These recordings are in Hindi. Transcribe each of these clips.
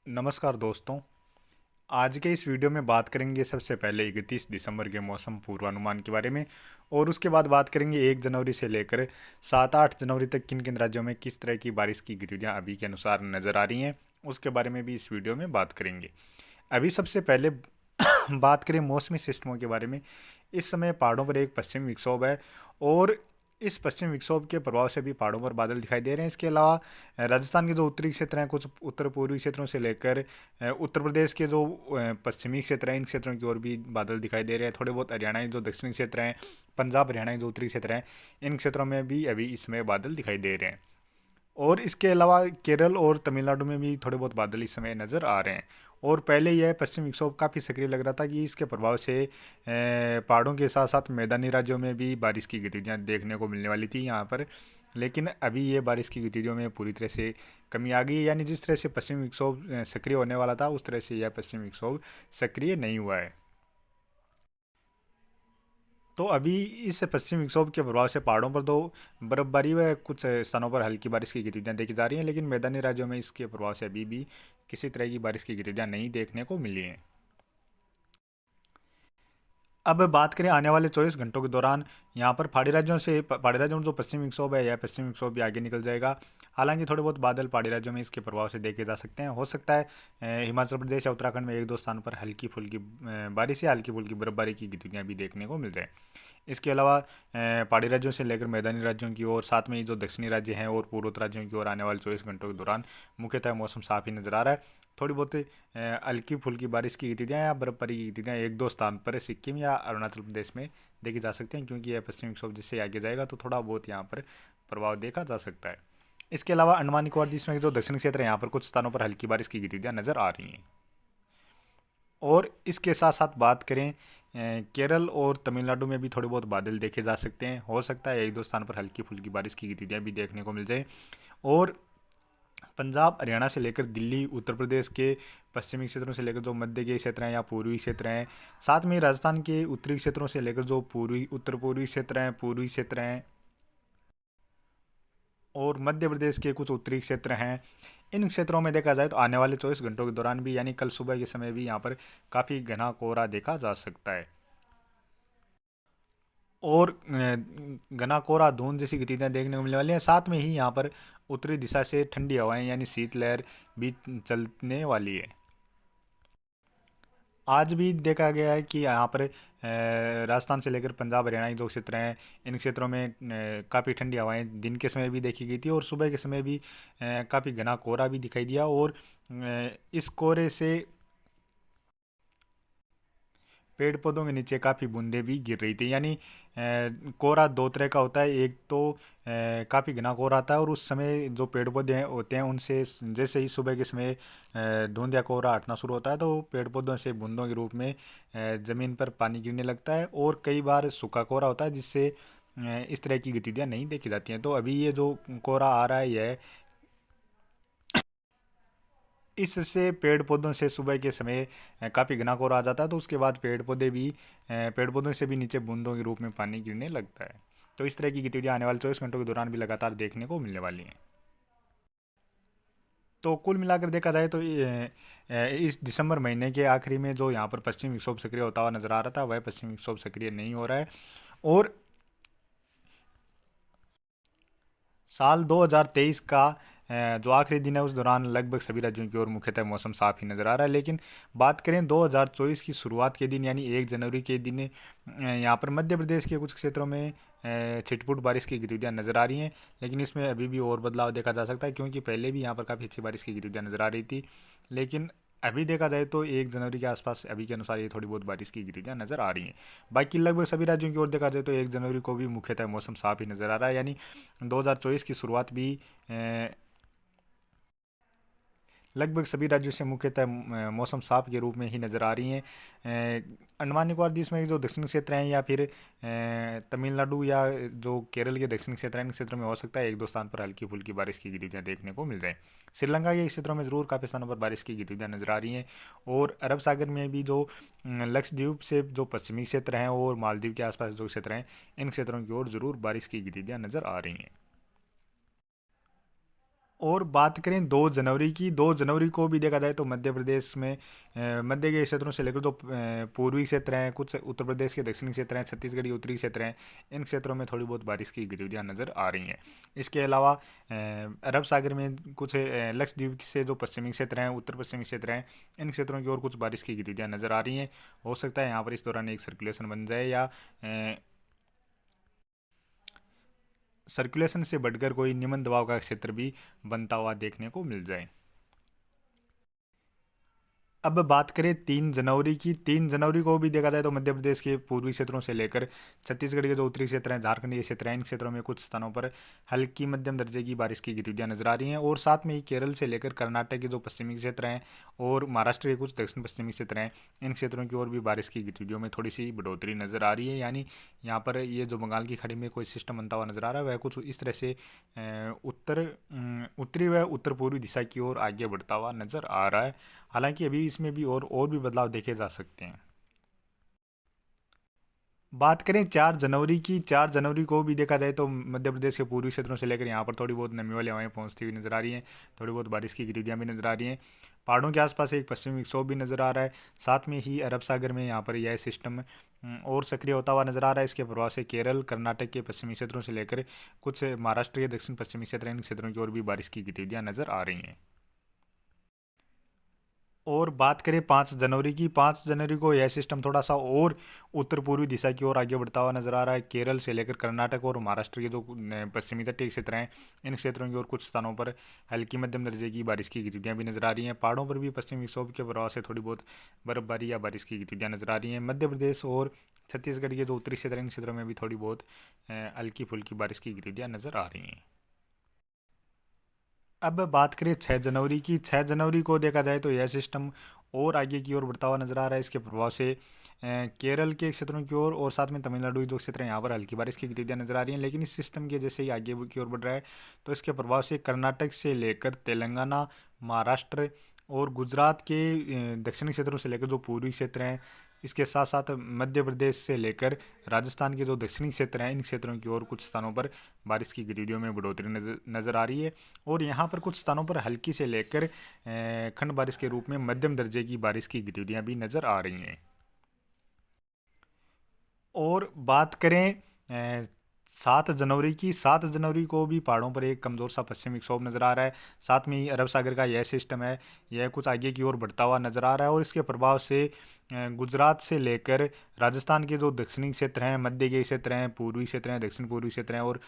नमस्कार दोस्तों। आज के इस वीडियो में बात करेंगे सबसे पहले 31 दिसंबर के मौसम पूर्वानुमान के बारे में और उसके बाद बात करेंगे 1 जनवरी से लेकर 7-8 जनवरी तक किन किन राज्यों में किस तरह की बारिश की गतिविधियां अभी के अनुसार नज़र आ रही हैं, उसके बारे में भी इस वीडियो में बात करेंगे। अभी सबसे पहले बात करें मौसमी सिस्टमों के बारे में। इस समय पहाड़ों पर एक पश्चिमी विक्षोभ है और इस पश्चिमी विक्षोभ के प्रभाव से भी पहाड़ों पर बादल दिखाई दे रहे हैं। इसके अलावा राजस्थान के जो उत्तरी क्षेत्र हैं, कुछ उत्तर पूर्वी क्षेत्रों से लेकर उत्तर प्रदेश के जो पश्चिमी क्षेत्र हैं, इन क्षेत्रों की ओर भी बादल दिखाई दे रहे हैं। थोड़े बहुत हरियाणा के जो दक्षिणी क्षेत्र हैं, पंजाब हरियाणा के जो उत्तरी क्षेत्र हैं, इन क्षेत्रों में भी अभी इस समय बादल दिखाई दे रहे हैं। और इसके अलावा केरल और तमिलनाडु में भी थोड़े बहुत बादल इस समय नज़र आ रहे हैं। और पहले यह पश्चिमी विक्षोभ काफ़ी सक्रिय लग रहा था कि इसके प्रभाव से पहाड़ों के साथ साथ मैदानी राज्यों में भी बारिश की गतिविधियां देखने को मिलने वाली थी यहाँ पर। लेकिन अभी ये बारिश की गतिविधियों में पूरी तरह से कमी आ गई है, यानी जिस तरह से पश्चिमी विक्षोभ सक्रिय होने वाला था उस तरह से यह पश्चिमी विक्षोभ सक्रिय नहीं हुआ है। तो अभी इस पश्चिमी विक्षोभ के प्रभाव से पहाड़ों पर तो बर्फबारी व कुछ स्थानों पर हल्की बारिश की गतिविधियां देखी जा रही हैं, लेकिन मैदानी राज्यों में इसके प्रभाव से अभी भी किसी तरह की बारिश की गतिविधियां नहीं देखने को मिली हैं। अब बात करें आने वाले 24 घंटों के दौरान, यहाँ पर पहाड़ी राज्यों में जो पश्चिमी विक्षोभ है, यह पश्चिमी विक्षोभ भी आगे निकल जाएगा। हालांकि थोड़े बहुत बादल पहाड़ी राज्यों में इसके प्रभाव से देखे जा सकते हैं। हो सकता है हिमाचल प्रदेश या उत्तराखंड में एक दो स्थानों पर हल्की फुल्की बारिश या हल्की फुल्की बर्फबारी की गतिविधियां भी देखने को मिल जाए। इसके अलावा पहाड़ी राज्यों से लेकर मैदानी राज्यों की ओर, साथ में ही जो दक्षिणी राज्य हैं और पूर्वोत्तर राज्यों की ओर आने वाले 24 घंटों के दौरान मुख्यतः मौसम साफ ही नजर आ रहा है। थोड़ी बहुत हल्की फुल्की बारिश की गतिविधियां या बर्फबारी की गतिविधियां एक दो स्थान पर सिक्किम या अरुणाचल प्रदेश में देखी जा सकती हैं, क्योंकि यह पश्चिमी विक्षोभ जिससे आगे जाएगा तो थोड़ा बहुत यहाँ पर प्रभाव देखा जा सकता है। इसके अलावा अंडमान निकोबार द्वीप समूह के जो दक्षिणी क्षेत्र है, यहाँ पर कुछ स्थानों पर हल्की बारिश की गतिविधियां नजर आ रही हैं। और इसके साथ साथ बात करें केरल और तमिलनाडु में भी थोड़े बहुत बादल देखे जा सकते हैं। हो सकता है एक दो स्थान पर हल्की फुल्की बारिश की गतिविधियां भी देखने को मिल जाए। और पंजाब हरियाणा से लेकर दिल्ली, उत्तर प्रदेश के पश्चिमी क्षेत्रों से लेकर जो मध्य के क्षेत्र हैं या पूर्वी क्षेत्र हैं, साथ में राजस्थान के उत्तरी क्षेत्रों से लेकर जो पूर्वी उत्तर पूर्वी क्षेत्र हैं, पूर्वी क्षेत्र हैं और मध्य प्रदेश के कुछ उत्तरी क्षेत्र हैं, इन क्षेत्रों में देखा जाए तो आने वाले 24 घंटों के दौरान भी, यानी कल सुबह के समय भी यहाँ पर काफ़ी घना कोहरा देखा जा सकता है। और घना कोहरा, धुंध जैसी गतिविधियां देखने को मिलने वाली हैं। साथ में ही यहाँ पर उत्तरी दिशा से ठंडी हवाएं यानी शीतलहर भी चलने वाली है। आज भी देखा गया है कि यहाँ पर राजस्थान से लेकर पंजाब हरियाणा के जो क्षेत्र हैं, इन क्षेत्रों में काफ़ी ठंडी हवाएं दिन के समय भी देखी गई थी और सुबह के समय भी काफ़ी घना कोहरा भी दिखाई दिया। और इस कोहरे से पेड़ पौधों के नीचे काफ़ी बूंदें भी गिर रही थी। यानी कोहरा दो तरह का होता है। एक तो काफ़ी घना कोहरा आता है और उस समय जो पेड़ पौधे होते हैं उनसे जैसे ही सुबह के समय धुंध या कोहरा हटना शुरू होता है तो पेड़ पौधों से बूंदों के रूप में ज़मीन पर पानी गिरने लगता है। और कई बार सूखा कोहरा होता है जिससे इस तरह की गतिविधियाँ नहीं देखी जाती हैं। तो अभी ये जो कोहरा आ रहा है, यह इससे पेड़ पौधों से सुबह के समय काफ़ी घना कोहरा आ जाता है, तो उसके बाद पेड़ पौधों से भी नीचे बूंदों के रूप में पानी गिरने लगता है। तो इस तरह की गतिविधियाँ आने वाले 24 घंटों के दौरान भी लगातार देखने को मिलने वाली हैं। तो कुल मिलाकर देखा जाए तो इस दिसंबर महीने के आखिरी में जो यहाँ पर पश्चिमी विक्षोभ सक्रिय होता हुआ नजर आ रहा था, वह पश्चिमी विक्षोभ सक्रिय नहीं हो रहा है। और साल 2023 का जो आखिरी दिन है उस दौरान लगभग सभी राज्यों की ओर मुख्यतः मौसम साफ ही नज़र आ रहा है। लेकिन बात करें 2024 की शुरुआत के दिन यानी 1 जनवरी के दिन, यहाँ पर मध्य प्रदेश के कुछ क्षेत्रों में छिटपुट बारिश की गतिविधियाँ नज़र आ रही हैं। लेकिन इसमें अभी भी और बदलाव देखा जा सकता है, क्योंकि पहले भी यहाँ पर काफ़ी अच्छी बारिश की गतिविधियाँ नज़र आ रही थी। लेकिन अभी देखा जाए तो 1 जनवरी के आसपास अभी के अनुसार ये थोड़ी बहुत बारिश की गतिविधियाँ नज़र आ रही हैं। बाकी लगभग सभी राज्यों की ओर देखा जाए तो 1 जनवरी को भी मुख्यतः मौसम साफ ही नज़र आ रहा है। यानी 2024 की शुरुआत भी लगभग सभी राज्यों से मुख्यतः मौसम साफ के रूप में ही नज़र आ रही हैं। अंडमान निकोबार द्वीप में जो दक्षिणी क्षेत्र हैं या फिर तमिलनाडु या जो केरल के दक्षिणी क्षेत्र हैं, इन क्षेत्रों में हो सकता है एक दो स्थान पर हल्की फुल्की बारिश की गतिविधियाँ देखने को मिल जाए। श्रीलंका के क्षेत्रों में ज़रूर काफ़ी स्थानों पर बारिश की गतिविधियाँ नज़र आ रही हैं। और अरब सागर में भी जो लक्षद्वीप से जो पश्चिमी क्षेत्र हैं और मालदीव के आसपास जो क्षेत्र हैं, इन क्षेत्रों की ओर ज़रूर बारिश की गतिविधियाँ नज़र आ रही हैं। और बात करें 2 जनवरी की, 2 जनवरी को भी देखा जाए तो मध्य प्रदेश में मध्य के क्षेत्रों से लेकर जो पूर्वी क्षेत्र हैं, कुछ उत्तर प्रदेश के दक्षिणी क्षेत्र हैं, छत्तीसगढ़ के उत्तरी क्षेत्र हैं, इन क्षेत्रों में थोड़ी बहुत बारिश की गतिविधियां नज़र आ रही हैं। इसके अलावा अरब सागर में कुछ लक्षद्वीप से जो पश्चिमी क्षेत्र हैं, उत्तर पश्चिमी क्षेत्र हैं, इन क्षेत्रों की ओर कुछ बारिश की गतिविधियां नज़र आ रही हैं। हो सकता है यहाँ पर इस दौरान एक सर्कुलेशन बन जाए या सर्कुलेशन से बढ़कर कोई निम्न दबाव का क्षेत्र भी बनता हुआ देखने को मिल जाए। अब बात करें 3 जनवरी की, 3 जनवरी को भी देखा जाए तो मध्य प्रदेश के पूर्वी क्षेत्रों से लेकर छत्तीसगढ़ के जो उत्तरी क्षेत्र हैं, झारखंड के क्षेत्र हैं, इन क्षेत्रों में कुछ स्थानों पर हल्की मध्यम दर्जे की बारिश की गतिविधियां नजर आ रही हैं। और साथ में ही केरल से लेकर कर्नाटक के जो पश्चिमी क्षेत्र हैं और महाराष्ट्र के कुछ दक्षिण पश्चिमी क्षेत्र हैं, इन क्षेत्रों की ओर भी बारिश की गतिविधियों में थोड़ी सी बढ़ोतरी नजर आ रही है। यानी यहाँ पर ये जो बंगाल की खाड़ी में कोई सिस्टम बनता हुआ नजर आ रहा है, वह कुछ इस तरह से उत्तरी व उत्तर पूर्वी दिशा की ओर आगे बढ़ता हुआ नजर आ रहा है। हालांकि अभी इसमें भी और भी बदलाव देखे जा सकते हैं। बात करें 4 जनवरी की, 4 जनवरी को भी देखा जाए तो मध्य प्रदेश के पूर्वी क्षेत्रों से लेकर यहाँ पर थोड़ी बहुत नमी वाली हवाएं पहुँचती हुई नजर आ रही हैं, थोड़ी बहुत बारिश की गतिविधियाँ भी नजर आ रही हैं। पहाड़ों के आसपास एक पश्चिमी विक्षोभ भी नजर आ रहा है। साथ में ही अरब सागर में यहाँ पर यह सिस्टम और सक्रिय होता हुआ नजर आ रहा है। इसके प्रभाव से केरल, कर्नाटक के पश्चिमी क्षेत्रों से लेकर कुछ महाराष्ट्र के दक्षिण पश्चिमी क्षेत्र, इन क्षेत्रों की ओर भी बारिश की गतिविधियाँ नजर आ रही हैं। और बात करें 5 जनवरी की, 5 जनवरी को यह सिस्टम थोड़ा सा और उत्तर पूर्वी दिशा की ओर आगे बढ़ता हुआ नजर आ रहा है। केरल से लेकर कर्नाटक और महाराष्ट्र के जो पश्चिमी तटीय क्षेत्र हैं, इन क्षेत्रों की ओर कुछ स्थानों पर हल्की मध्यम दर्जे की बारिश की गतिविधियां भी नजर आ रही हैं। पहाड़ों पर भी पश्चिमी विक्षोभ के प्रभाव से थोड़ी बहुत बर्फबारी या बारिश की गतिविधियां नजर आ रही हैं। मध्य प्रदेश और छत्तीसगढ़ के जो उत्तरी क्षेत्र हैं, इन क्षेत्रों में भी थोड़ी बहुत हल्की फुल्की बारिश की गतिविधियां नजर आ रही हैं। अब बात करें 6 जनवरी की, 6 जनवरी को देखा जाए तो यह सिस्टम और आगे की ओर बढ़ता हुआ नजर आ रहा है। इसके प्रभाव से केरल के क्षेत्रों की ओर और साथ में तमिलनाडु के जो क्षेत्र हैं, यहाँ पर हल्की बारिश की गतिविधियां नजर आ रही हैं। लेकिन इस सिस्टम के जैसे ही आगे की ओर बढ़ रहा है, तो इसके प्रभाव से कर्नाटक से लेकर तेलंगाना, महाराष्ट्र और गुजरात के दक्षिणी क्षेत्रों से लेकर जो पूर्वी क्षेत्र हैं, इसके साथ साथ मध्य प्रदेश से लेकर राजस्थान के जो दक्षिणी क्षेत्र हैं, इन क्षेत्रों की ओर कुछ स्थानों पर बारिश की गतिविधियों में बढ़ोतरी नजर आ रही है। और यहाँ पर कुछ स्थानों पर हल्की से लेकर खंड बारिश के रूप में मध्यम दर्जे की बारिश की गतिविधियां भी नजर आ रही हैं। और बात करें 7 जनवरी की, 7 जनवरी को भी पहाड़ों पर एक कमज़ोर सा पश्चिमी विक्षोभ नज़र आ रहा है। साथ में ही अरब सागर का यह सिस्टम है, यह कुछ आगे की ओर बढ़ता हुआ नज़र आ रहा है। और इसके प्रभाव से गुजरात से लेकर राजस्थान के जो दक्षिणी क्षेत्र हैं, मध्य के क्षेत्र हैं, पूर्वी क्षेत्र हैं, दक्षिण पूर्वी क्षेत्र हैं और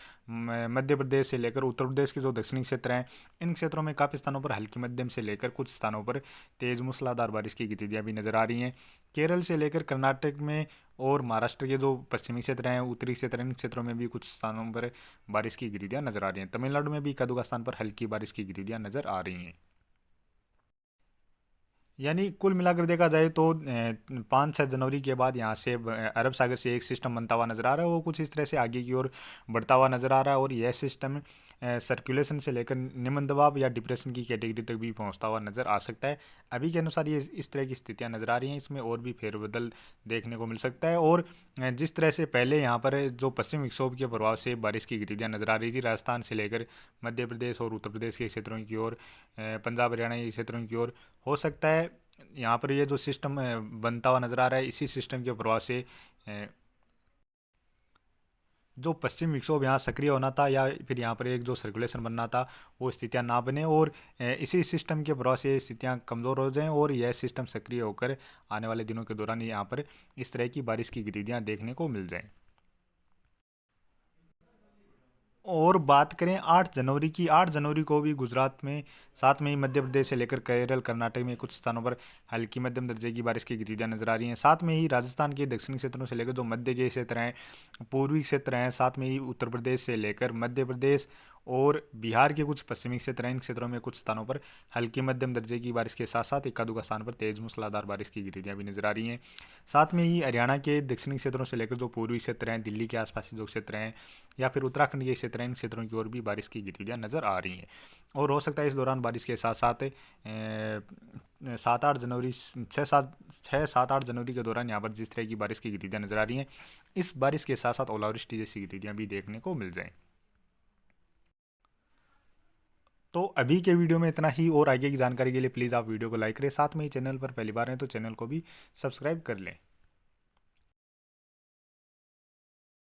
मध्य प्रदेश से लेकर उत्तर प्रदेश के जो दक्षिणी क्षेत्र हैं, इन क्षेत्रों में काफ़ी स्थानों पर हल्की मध्यम से लेकर कुछ स्थानों पर तेज़ मूसलाधार बारिश की गतिविधियाँ भी नज़र आ रही हैं। केरल से लेकर कर्नाटक में और महाराष्ट्र के जो पश्चिमी क्षेत्र हैं, उत्तरी क्षेत्र हैं, इन क्षेत्रों में भी कुछ स्थानों पर बारिश की गतिविधियां नजर आ रही हैं। तमिलनाडु में भी एक आध स्थान पर हल्की बारिश की गतिविधियां नजर आ रही हैं। यानी कुल मिलाकर देखा जाए तो 5-6 जनवरी के बाद यहाँ से अरब सागर से एक सिस्टम बनता हुआ नज़र आ रहा है, वो कुछ इस तरह से आगे की ओर बढ़ता हुआ नज़र आ रहा है। और यह सिस्टम सर्कुलेशन से लेकर निम्न दबाव या डिप्रेशन की कैटेगरी तक भी पहुँचता हुआ नज़र आ सकता है। अभी के अनुसार ये इस तरह की स्थितियाँ नज़र आ रही हैं, इसमें और भी फेरबदल देखने को मिल सकता है। और जिस तरह से पहले यहाँ पर जो पश्चिम विक्षोभ के प्रभाव से बारिश की गतिविधियाँ नज़र आ रही थी, राजस्थान से लेकर मध्य प्रदेश और उत्तर प्रदेश के क्षेत्रों की ओर, पंजाब हरियाणा के क्षेत्रों की ओर, हो सकता है यहाँ पर ये जो सिस्टम बनता हुआ नज़र आ रहा है, इसी सिस्टम के प्रभाव से जो पश्चिम विक्षोभ यहाँ सक्रिय होना था या फिर यहाँ पर एक जो सर्कुलेशन बनना था, वो स्थितियाँ ना बने और इसी सिस्टम के प्रभाव से स्थितियाँ कमज़ोर हो जाएं और यह सिस्टम सक्रिय होकर आने वाले दिनों के दौरान यहाँ पर इस तरह की बारिश की गतिविधियाँ देखने को मिल जाएं। और बात करें 8 जनवरी की, 8 जनवरी को भी गुजरात में, साथ में ही मध्य प्रदेश से लेकर केरल, कर्नाटक में कुछ स्थानों पर हल्की मध्यम दर्जे की बारिश की गतिविधियां नजर आ रही हैं। साथ में ही राजस्थान के दक्षिणी क्षेत्रों से लेकर जो मध्य के क्षेत्र हैं, पूर्वी क्षेत्र हैं, साथ में ही उत्तर प्रदेश से लेकर मध्य प्रदेश और बिहार के कुछ पश्चिमी क्षेत्र हैं, इन क्षेत्रों में कुछ स्थानों पर हल्की मध्यम दर्जे की बारिश के साथ साथ इक्का दुक्का स्थान पर तेज मूसलाधार बारिश की गतिविधियां भी नजर आ रही हैं। साथ में ही हरियाणा के दक्षिणी क्षेत्रों से लेकर जो पूर्वी क्षेत्र हैं, दिल्ली के आसपास के जो क्षेत्र हैं या फिर उत्तराखंड के क्षेत्र हैं, इन क्षेत्रों की ओर भी बारिश की गतिविधियां नजर आ रही हैं। और हो सकता है इस दौरान बारिश के साथ साथ 7-8 जनवरी, 6-7 8 जनवरी के दौरान यहाँ पर जिस तरह की बारिश की गतिविधियां नजर आ रही हैं, इस बारिश के साथ साथ ओलावृष्टि जैसी गतिविधियां भी देखने को मिल जाएं। तो अभी के वीडियो में इतना ही, और आगे की जानकारी के लिए प्लीज़ आप वीडियो को लाइक करें, साथ में ही चैनल पर पहली बार हैं तो चैनल को भी सब्सक्राइब कर लें।